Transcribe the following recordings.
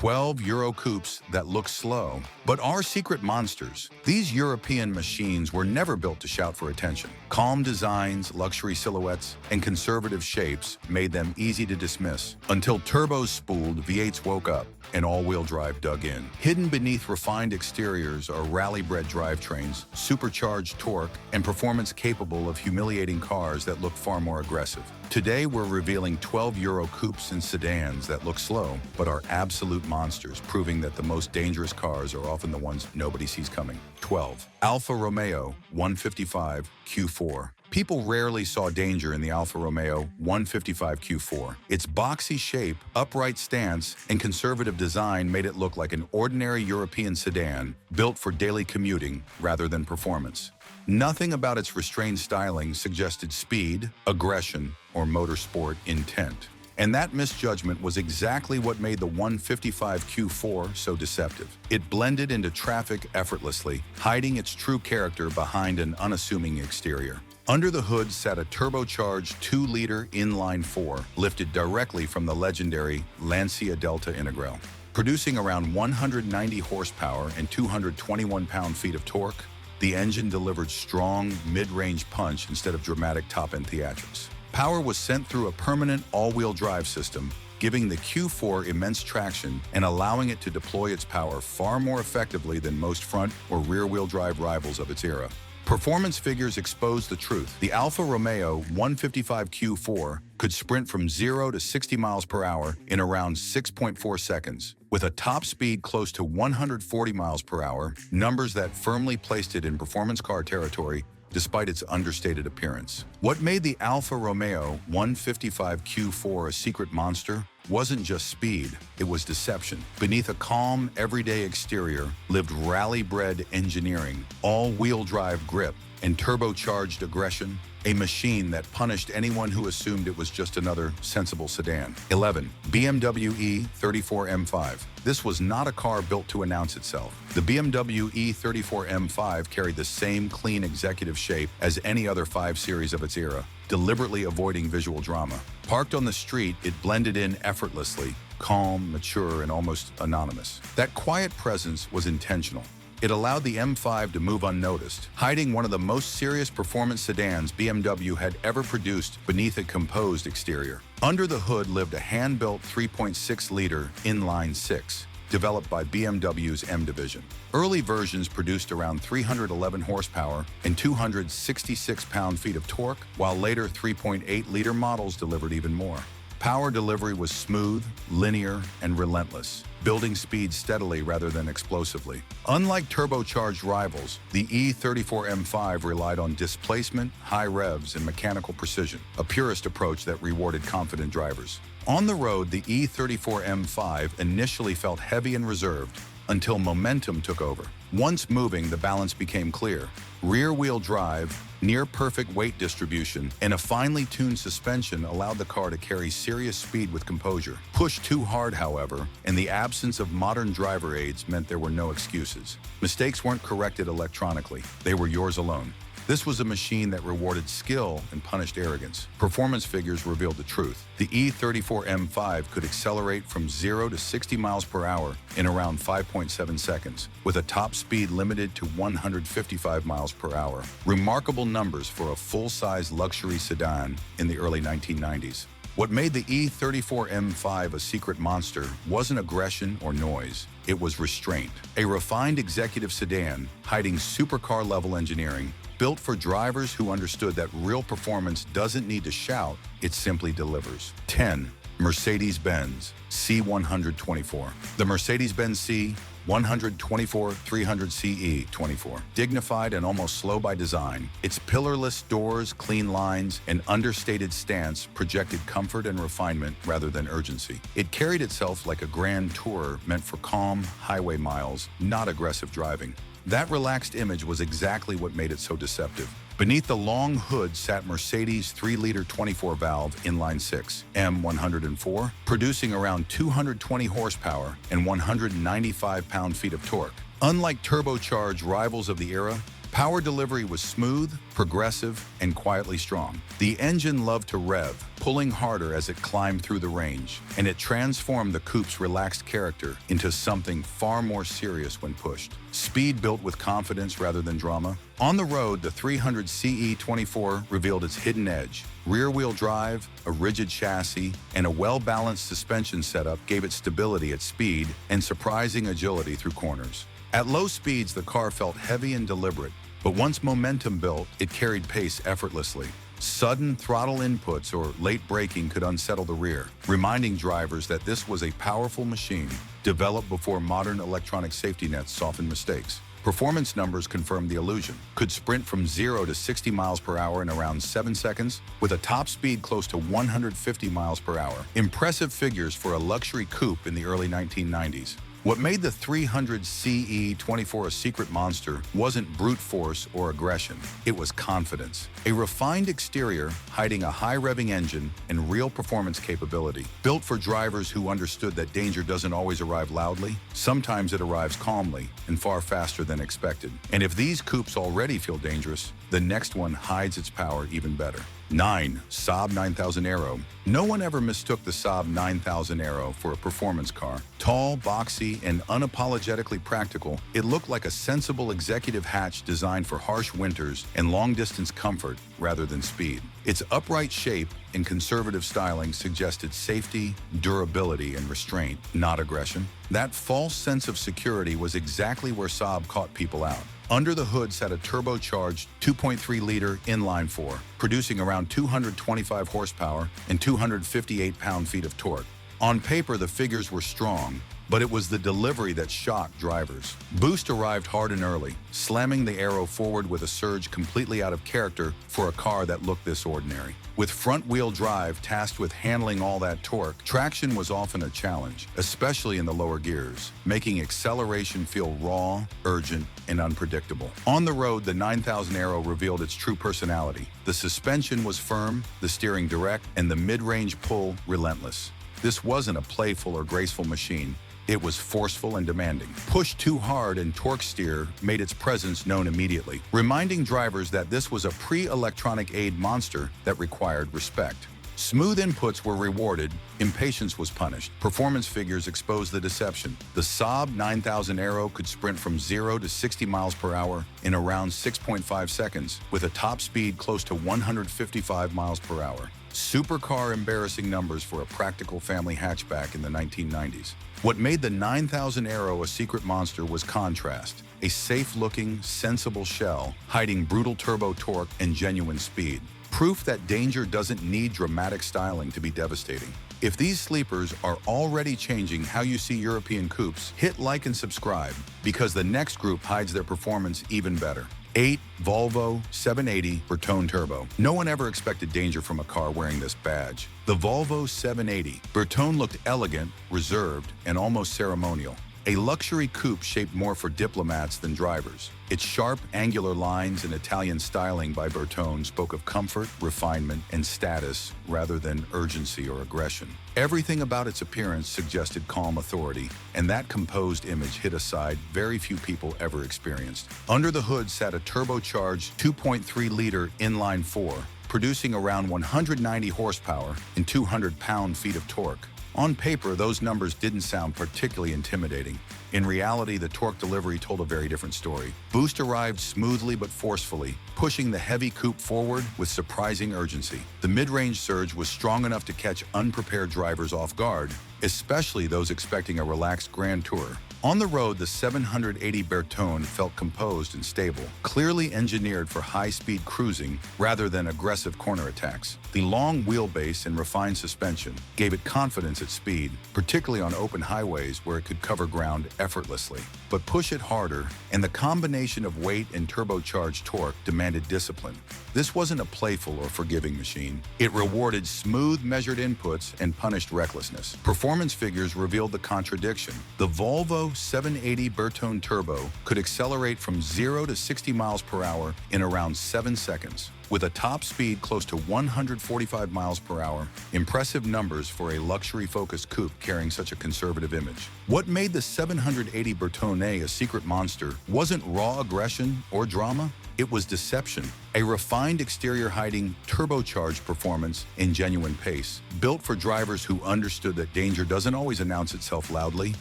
12 Euro-Coupes that look slow, but are secret monsters. These European machines were never built to shout for attention. Calm designs, luxury silhouettes, and conservative shapes made them easy to dismiss, until turbo-spooled V8s woke up and all-wheel drive dug in. Hidden beneath refined exteriors are rally-bred drivetrains, supercharged torque, and performance capable of humiliating cars that look far more aggressive. Today, we're revealing 12 Euro-Coupes and sedans that look slow, but are absolute monsters, proving that the most dangerous cars are often the ones nobody sees coming. 12. Alfa Romeo 155 Q4. People rarely saw danger in the Alfa Romeo 155 Q4. Its boxy shape, upright stance, and conservative design made it look like an ordinary European sedan built for daily commuting rather than performance. Nothing about its restrained styling suggested speed, aggression, or motorsport intent. And that misjudgment was exactly what made the 155 Q4 so deceptive. It blended into traffic effortlessly, hiding its true character behind an unassuming exterior. Under the hood sat a turbocharged 2-liter inline-4, lifted directly from the legendary Lancia Delta Integrale. Producing around 190 horsepower and 221 pound-feet of torque, the engine delivered strong, mid-range punch instead of dramatic top-end theatrics. Power was sent through a permanent all-wheel drive system, giving the Q4 immense traction and allowing it to deploy its power far more effectively than most front or rear-wheel drive rivals of its era. Performance figures expose the truth. The Alfa Romeo 155 Q4 could sprint from 0 to 60 miles per hour in around 6.4 seconds, with a top speed close to 140 miles per hour, numbers that firmly placed it in performance car territory despite its understated appearance. What made the Alfa Romeo 155 Q4 a secret monster wasn't just speed, it was deception. Beneath a calm, everyday exterior lived rally-bred engineering, all-wheel drive grip, and turbocharged aggression, a machine that punished anyone who assumed it was just another sensible sedan. 11. BMW E34 M5. This was not a car built to announce itself. The BMW E34 M5 carried the same clean executive shape as any other 5 Series of its era, deliberately avoiding visual drama. Parked on the street, it blended in effortlessly, calm, mature, and almost anonymous. That quiet presence was intentional. It allowed the M5 to move unnoticed, hiding one of the most serious performance sedans BMW had ever produced beneath a composed exterior. Under the hood lived a hand-built 3.6-liter inline-6, developed by BMW's M division. Early versions produced around 311 horsepower and 266 pound-feet of torque, while later 3.8-liter models delivered even more. Power delivery was smooth, linear, and relentless, building speed steadily rather than explosively. Unlike turbocharged rivals, the E34 M5 relied on displacement, high revs, and mechanical precision, a purist approach that rewarded confident drivers. On the road, the E34 M5 initially felt heavy and reserved until momentum took over. Once moving, the balance became clear. Rear-wheel drive, near-perfect weight distribution, and a finely tuned suspension allowed the car to carry serious speed with composure. Push too hard, however, and the absence of modern driver aids meant there were no excuses. Mistakes weren't corrected electronically. They were yours alone. This was a machine that rewarded skill and punished arrogance. Performance figures revealed the truth. The E34 M5 could accelerate from 0 to 60 miles per hour in around 5.7 seconds, with a top speed limited to 155 miles per hour. Remarkable numbers for a full-size luxury sedan in the early 1990s. What made the E34 M5 a secret monster wasn't aggression or noise. It was restraint. A refined executive sedan hiding supercar-level engineering, built for drivers who understood that real performance doesn't need to shout, it simply delivers. 10. Mercedes-Benz C124. The Mercedes-Benz C124 300 CE24. Dignified and almost slow by design, its pillarless doors, clean lines, and understated stance projected comfort and refinement rather than urgency. It carried itself like a grand tourer meant for calm highway miles, not aggressive driving. That relaxed image was exactly what made it so deceptive. Beneath the long hood sat Mercedes' 3-liter 24-valve inline-6 M104, producing around 220 horsepower and 195 pound-feet of torque. Unlike turbocharged rivals of the era, Power delivery was smooth, progressive, and quietly strong. The engine loved to rev, pulling harder as it climbed through the range, and it transformed the coupe's relaxed character into something far more serious when pushed. Speed built with confidence rather than drama. On the road, the 300 CE24 revealed its hidden edge. Rear-wheel drive, a rigid chassis, and a well-balanced suspension setup gave it stability at speed and surprising agility through corners. At low speeds, the car felt heavy and deliberate, but once momentum built, it carried pace effortlessly. Sudden throttle inputs or late braking could unsettle the rear, reminding drivers that this was a powerful machine developed before modern electronic safety nets softened mistakes. Performance numbers confirmed the illusion. Could sprint from 0 to 60 miles per hour in around 7 seconds, with a top speed close to 150 miles per hour. Impressive figures for a luxury coupe in the early 1990s. What made the 300 CE24 a secret monster wasn't brute force or aggression, it was confidence. A refined exterior hiding a high-revving engine and real performance capability. Built for drivers who understood that danger doesn't always arrive loudly, sometimes it arrives calmly and far faster than expected. And if these coupes already feel dangerous, the next one hides its power even better. 9. Saab 9000 Aero. No one ever mistook the Saab 9000 Aero for a performance car. Tall, boxy, and unapologetically practical, it looked like a sensible executive hatch designed for harsh winters and long-distance comfort rather than speed. Its upright shape and conservative styling suggested safety, durability, and restraint, not aggression. That false sense of security was exactly where Saab caught people out. Under the hood sat a turbocharged 2.3-liter inline-4, producing around 225 horsepower and 258 pound-feet of torque. On paper, the figures were strong, but it was the delivery that shocked drivers. Boost arrived hard and early, slamming the Aero forward with a surge completely out of character for a car that looked this ordinary. With front-wheel drive tasked with handling all that torque, traction was often a challenge, especially in the lower gears, making acceleration feel raw, urgent, and unpredictable. On the road, the 9000 Aero revealed its true personality. The suspension was firm, the steering direct, and the mid-range pull relentless. This wasn't a playful or graceful machine. It was forceful and demanding. Pushed too hard and torque steer made its presence known immediately, reminding drivers that this was a pre-electronic aid monster that required respect. Smooth inputs were rewarded, impatience was punished. Performance figures exposed the deception. The Saab 9000 Aero could sprint from 0 to 60 miles per hour in around 6.5 seconds, with a top speed close to 155 miles per hour. Supercar embarrassing numbers for a practical family hatchback in the 1990s. What made the 9000 Aero a secret monster was contrast, a safe-looking, sensible shell hiding brutal turbo torque and genuine speed. Proof that danger doesn't need dramatic styling to be devastating. If these sleepers are already changing how you see European coupes, hit like and subscribe, because the next group hides their performance even better. 8. Volvo 780 Bertone Turbo. No one ever expected danger from a car wearing this badge. The Volvo 780 Bertone looked elegant, reserved, and almost ceremonial. A luxury coupe shaped more for diplomats than drivers. Its sharp, angular lines and Italian styling by Bertone spoke of comfort, refinement, and status rather than urgency or aggression. Everything about its appearance suggested calm authority, and that composed image hid a side very few people ever experienced. Under the hood sat a turbocharged 2.3-liter inline-4, producing around 190 horsepower and 200 pound-feet of torque. On paper, those numbers didn't sound particularly intimidating. In reality, the torque delivery told a very different story. Boost arrived smoothly but forcefully, pushing the heavy coupe forward with surprising urgency. The mid-range surge was strong enough to catch unprepared drivers off guard, especially those expecting a relaxed grand tour. On the road, the 780 Bertone felt composed and stable, clearly engineered for high-speed cruising rather than aggressive corner attacks. The long wheelbase and refined suspension gave it confidence at speed, particularly on open highways where it could cover ground effortlessly. But push it harder, and the combination of weight and turbocharged torque demanded discipline. This wasn't a playful or forgiving machine. It rewarded smooth, measured inputs and punished recklessness. Performance figures revealed the contradiction. The Volvo 780 Bertone turbo could accelerate from 0 to 60 miles per hour in around 7 seconds, with a top speed close to 145 miles per hour. Impressive numbers for a luxury-focused coupe carrying such a conservative image. What made the 780 Bertone a secret monster wasn't raw aggression or drama, it was deception. A refined exterior hiding turbocharged performance in genuine pace, built for drivers who understood that danger doesn't always announce itself loudly.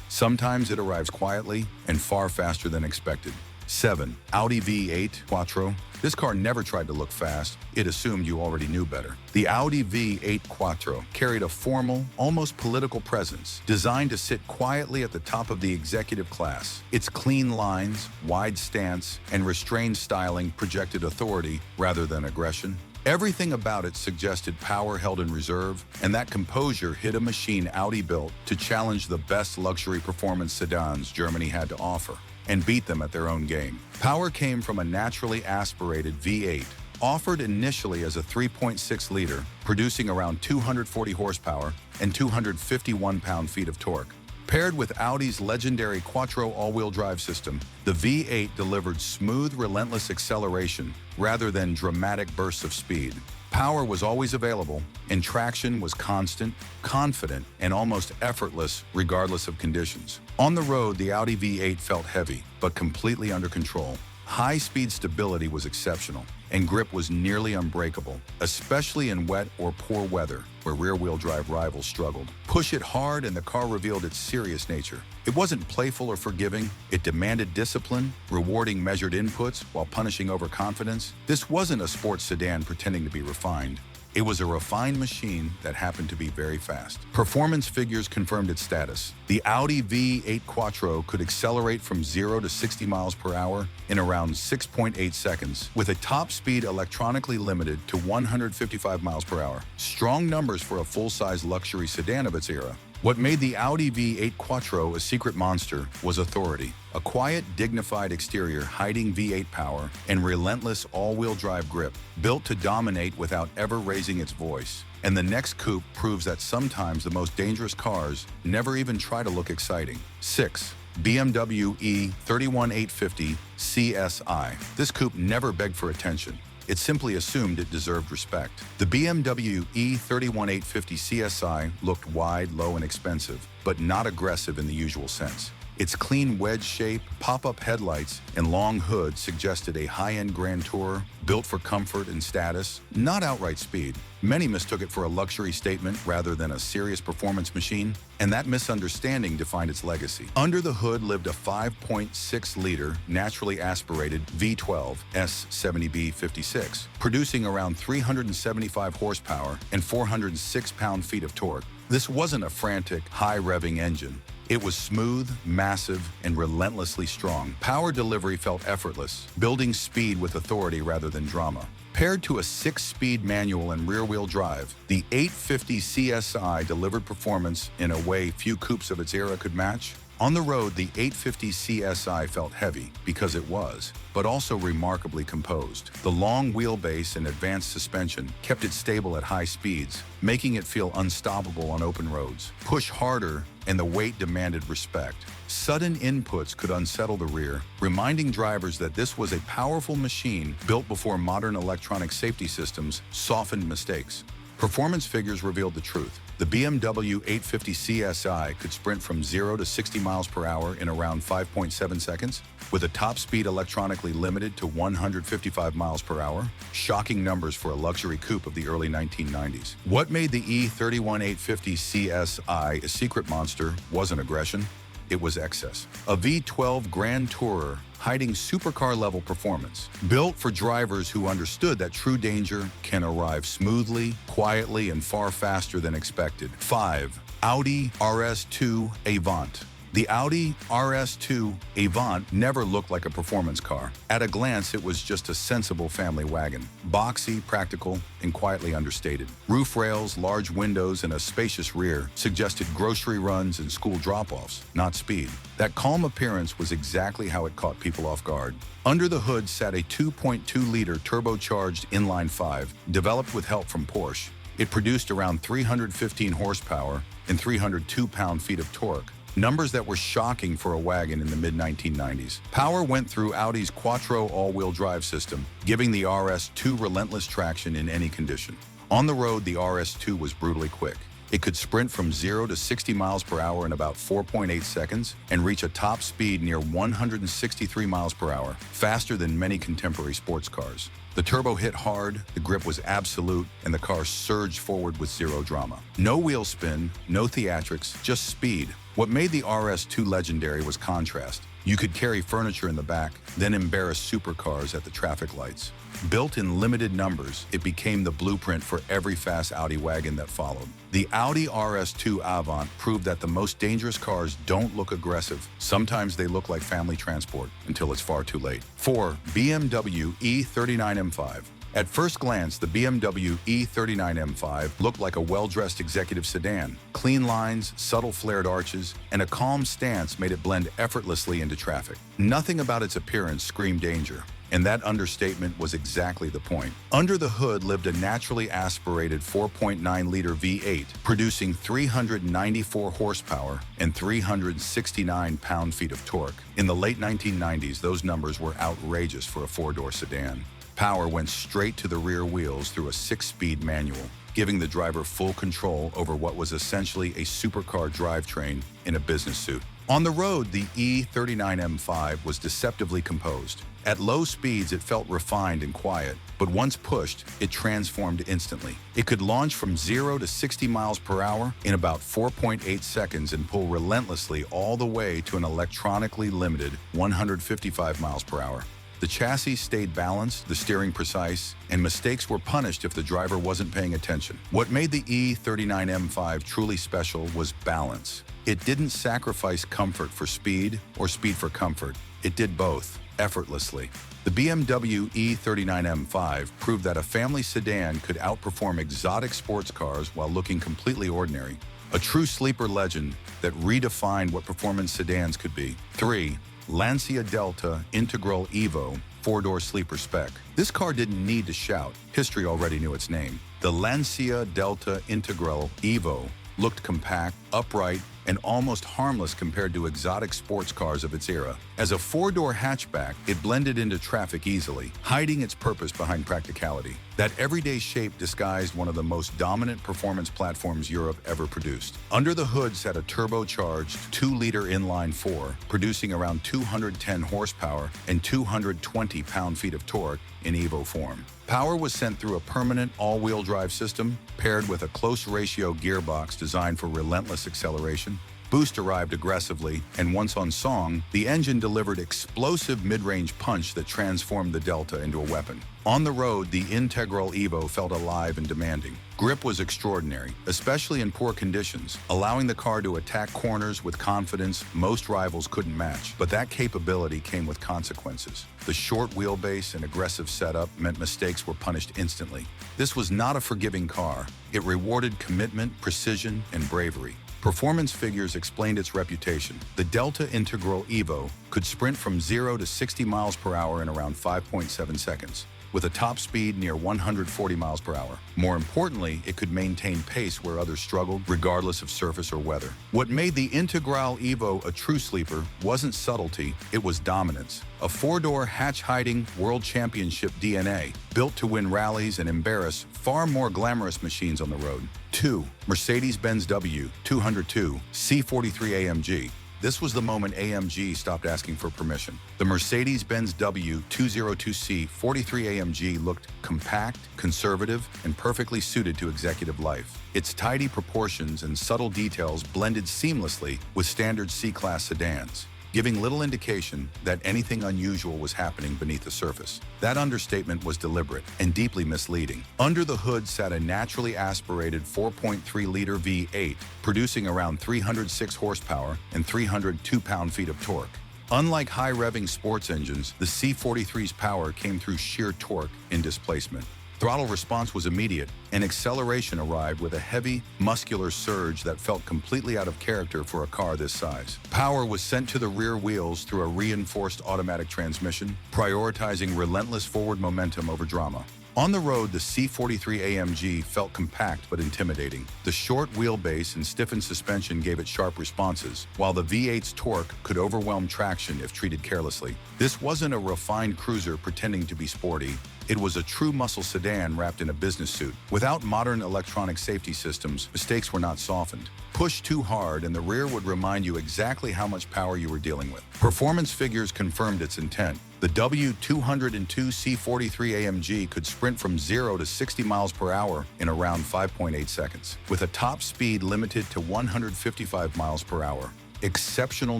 Sometimes it arrives quietly and far faster than expected. 7. Audi V8 Quattro. This car never tried to look fast. It assumed you already knew better. The Audi V8 Quattro carried a formal, almost political presence, designed to sit quietly at the top of the executive class. Its clean lines, wide stance, and restrained styling projected authority rather than aggression. Everything about it suggested power held in reserve, and that composure hid a machine Audi built to challenge the best luxury performance sedans Germany had to offer, and beat them at their own game. Power came from a naturally aspirated V8, offered initially as a 3.6-liter, producing around 240 horsepower and 251 pound-feet of torque. Paired with Audi's legendary Quattro all-wheel drive system, the V8 delivered smooth, relentless acceleration rather than dramatic bursts of speed. Power was always available, and traction was constant, confident, and almost effortless regardless of conditions. On the road, the Audi V8 felt heavy, but completely under control. High-speed stability was exceptional, and grip was nearly unbreakable, especially in wet or poor weather, where rear-wheel drive rivals struggled. Push it hard and the car revealed its serious nature. It wasn't playful or forgiving. It demanded discipline, rewarding measured inputs while punishing overconfidence. This wasn't a sports sedan pretending to be refined. It was a refined machine that happened to be very fast. Performance figures confirmed its status. The Audi V8 Quattro could accelerate from 0 to 60 miles per hour in around 6.8 seconds, with a top speed electronically limited to 155 miles per hour. Strong numbers for a full-size luxury sedan of its era. What made the Audi V8 Quattro a secret monster was authority. A quiet, dignified exterior hiding V8 power and relentless all-wheel drive grip, built to dominate without ever raising its voice. And the next coupe proves that sometimes the most dangerous cars never even try to look exciting. 6. BMW E31850 CSI. This coupe never begged for attention. It simply assumed it deserved respect. The BMW E31850 CSI looked wide, low, and expensive, but not aggressive in the usual sense. Its clean wedge shape, pop-up headlights, and long hood suggested a high-end Grand Tourer built for comfort and status, not outright speed. Many mistook it for a luxury statement rather than a serious performance machine, and that misunderstanding defined its legacy. Under the hood lived a 5.6-liter naturally aspirated V12 S70B56, producing around 375 horsepower and 406 pound-feet of torque. This wasn't a frantic, high-revving engine. It was smooth, massive, and relentlessly strong. Power delivery felt effortless, building speed with authority rather than drama. Paired to a 6-speed manual and rear-wheel drive, the 850 CSI delivered performance in a way few coupes of its era could match. On the road, the 850 CSI felt heavy because it was, but also remarkably composed. The long wheelbase and advanced suspension kept it stable at high speeds, making it feel unstoppable on open roads. Push harder, and the weight demanded respect. Sudden inputs could unsettle the rear, reminding drivers that this was a powerful machine built before modern electronic safety systems softened mistakes. Performance figures revealed the truth. The BMW 850 CSI could sprint from 0 to 60 miles per hour in around 5.7 seconds, with a top speed electronically limited to 155 miles per hour. Shocking numbers for a luxury coupe of the early 1990s. What made the E31850 CSI a secret monster wasn't aggression, it was excess. A V12 Grand Tourer hiding supercar-level performance, built for drivers who understood that true danger can arrive smoothly, quietly, and far faster than expected. 5. Audi RS2 Avant. The Audi RS2 Avant never looked like a performance car. At a glance, it was just a sensible family wagon. Boxy, practical, and quietly understated. Roof rails, large windows, and a spacious rear suggested grocery runs and school drop-offs, not speed. That calm appearance was exactly how it caught people off guard. Under the hood sat a 2.2-liter turbocharged inline-5, developed with help from Porsche. It produced around 315 horsepower and 302 pound-feet of torque. numbers that were shocking for a wagon in the mid-1990s. Power went through Audi's Quattro all-wheel drive system, giving the RS2 relentless traction in any condition. On the road, the RS2 was brutally quick. It could sprint from 0 to 60 miles per hour in about 4.8 seconds and reach a top speed near 163 miles per hour, faster than many contemporary sports cars. The turbo hit hard, the grip was absolute, and the car surged forward with zero drama. No wheel spin, no theatrics, just speed. What made the RS2 legendary was contrast. You could carry furniture in the back, then embarrass supercars at the traffic lights. Built in limited numbers, it became the blueprint for every fast Audi wagon that followed. The Audi RS2 Avant proved that the most dangerous cars don't look aggressive. Sometimes they look like family transport until it's far too late. 4. BMW E39 M5. At first glance, the BMW E39 M5 looked like a well-dressed executive sedan. Clean lines, subtle flared arches, and a calm stance made it blend effortlessly into traffic. Nothing about its appearance screamed danger. And that understatement was exactly the point. Under the hood lived a naturally aspirated 4.9-liter V8, producing 394 horsepower and 369 pound-feet of torque. In the late 1990s, those numbers were outrageous for a four-door sedan. Power went straight to the rear wheels through a 6-speed manual, giving the driver full control over what was essentially a supercar drivetrain in a business suit. On the road, the E39 M5 was deceptively composed. At low speeds, it felt refined and quiet, but once pushed, it transformed instantly. It could launch from 0 to 60 miles per hour in about 4.8 seconds and pull relentlessly all the way to an electronically limited 155 miles per hour. The chassis stayed balanced, the steering precise, and mistakes were punished if the driver wasn't paying attention. What made the E39 M5 truly special was balance. It didn't sacrifice comfort for speed or speed for comfort. It did both, effortlessly. The BMW E39 M5 proved that a family sedan could outperform exotic sports cars while looking completely ordinary. A true sleeper legend that redefined what performance sedans could be. 3. Lancia Delta Integrale Evo 4-door sleeper spec. This car didn't need to shout. History already knew its name. The Lancia Delta Integrale Evo looked compact, upright, and almost harmless compared to exotic sports cars of its era. As a 4-door hatchback, it blended into traffic easily, hiding its purpose behind practicality. That everyday shape disguised one of the most dominant performance platforms Europe ever produced. Under the hood sat a turbocharged 2-liter inline-4, producing around 210 horsepower and 220 pound-feet of torque in Evo form. Power was sent through a permanent all-wheel drive system paired with a close-ratio gearbox designed for relentless acceleration. Boost arrived aggressively, and once on song, the engine delivered explosive mid-range punch that transformed the Delta into a weapon. On the road, the Integrale Evo felt alive and demanding. Grip was extraordinary, especially in poor conditions, allowing the car to attack corners with confidence most rivals couldn't match. But that capability came with consequences. The short wheelbase and aggressive setup meant mistakes were punished instantly. This was not a forgiving car. It rewarded commitment, precision, and bravery. Performance figures explained its reputation. The Delta Integrale Evo could sprint from 0 to 60 miles per hour in around 5.7 seconds, with a top speed near 140 miles per hour. More importantly, it could maintain pace where others struggled, regardless of surface or weather. What made the Integrale Evo a true sleeper wasn't subtlety, it was dominance. A 4-door hatch-hiding World Championship DNA, built to win rallies and embarrass far more glamorous machines on the road. 2. Mercedes-Benz W202 C43 AMG. This was the moment AMG stopped asking for permission. The Mercedes-Benz W202C 43 AMG looked compact, conservative, and perfectly suited to executive life. Its tidy proportions and subtle details blended seamlessly with standard C-Class sedans, giving little indication that anything unusual was happening beneath the surface. That understatement was deliberate and deeply misleading. Under the hood sat a naturally aspirated 4.3-liter V8, producing around 306 horsepower and 302 pound-feet of torque. Unlike high-revving sports engines, the C43's power came through sheer torque in displacement. Throttle response was immediate, and acceleration arrived with a heavy, muscular surge that felt completely out of character for a car this size. Power was sent to the rear wheels through a reinforced automatic transmission, prioritizing relentless forward momentum over drama. On the road, the C43 AMG felt compact but intimidating. The short wheelbase and stiffened suspension gave it sharp responses, while the V8's torque could overwhelm traction if treated carelessly. This wasn't a refined cruiser pretending to be sporty. It was a true muscle sedan wrapped in a business suit. Without modern electronic safety systems, mistakes were not softened. Push too hard and the rear would remind you exactly how much power you were dealing with. Performance figures confirmed its intent. The W202 C43 AMG could sprint from 0 to 60 miles per hour in around 5.8 seconds, with a top speed limited to 155 miles per hour. Exceptional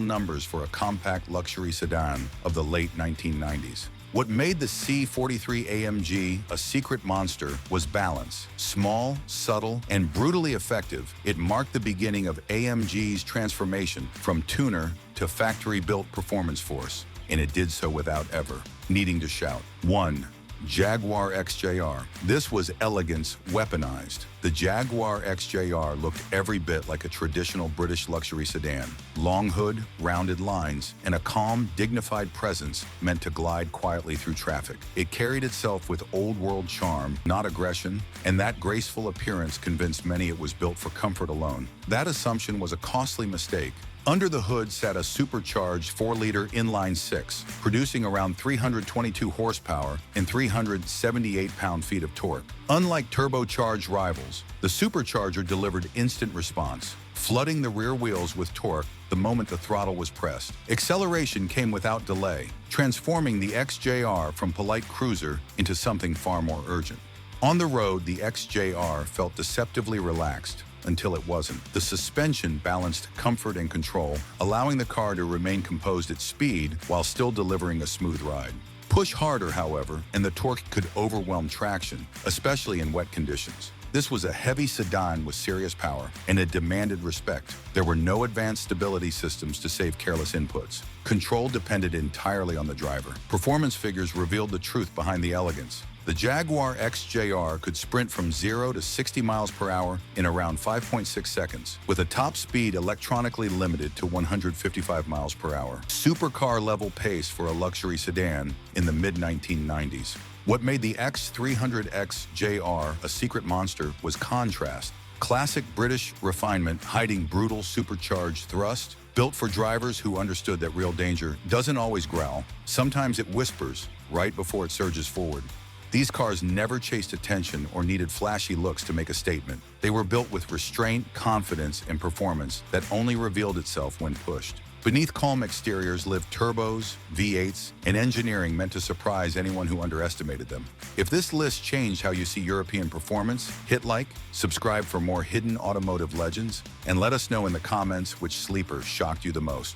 numbers for a compact luxury sedan of the late 1990s. What made the C43 AMG a secret monster was balance. Small, subtle, and brutally effective, it marked the beginning of AMG's transformation from tuner to factory-built performance force, and it did so without ever needing to shout. 1. Jaguar XJR. This was elegance weaponized. The Jaguar XJR looked every bit like a traditional British luxury sedan. Long hood, rounded lines, and a calm, dignified presence meant to glide quietly through traffic. It carried itself with old-world charm, not aggression, and that graceful appearance convinced many it was built for comfort alone. That assumption was a costly mistake. Under the hood sat a supercharged 4-liter inline-six, producing around 322 horsepower and 378 pound-feet of torque. Unlike turbocharged rivals, the supercharger delivered instant response, flooding the rear wheels with torque the moment the throttle was pressed. Acceleration came without delay, transforming the XJR from polite cruiser into something far more urgent. On the road, the XJR felt deceptively relaxed, until it wasn't. The suspension balanced comfort and control, allowing the car to remain composed at speed while still delivering a smooth ride. Push harder, however, and the torque could overwhelm traction, especially in wet conditions. This was a heavy sedan with serious power, and it demanded respect. There were no advanced stability systems to save careless inputs. Control depended entirely on the driver. Performance figures revealed the truth behind the elegance. The Jaguar XJR could sprint from 0 to 60 miles per hour in around 5.6 seconds, with a top speed electronically limited to 155 miles per hour. Supercar-level pace for a luxury sedan in the mid-1990s. What made the X300 XJR a secret monster was contrast. Classic British refinement hiding brutal supercharged thrust, built for drivers who understood that real danger doesn't always growl. Sometimes it whispers right before it surges forward. These cars never chased attention or needed flashy looks to make a statement. They were built with restraint, confidence, and performance that only revealed itself when pushed. Beneath calm exteriors lived turbos, V8s, and engineering meant to surprise anyone who underestimated them. If this list changed how you see European performance, hit like, subscribe for more hidden automotive legends, and let us know in the comments which sleeper shocked you the most.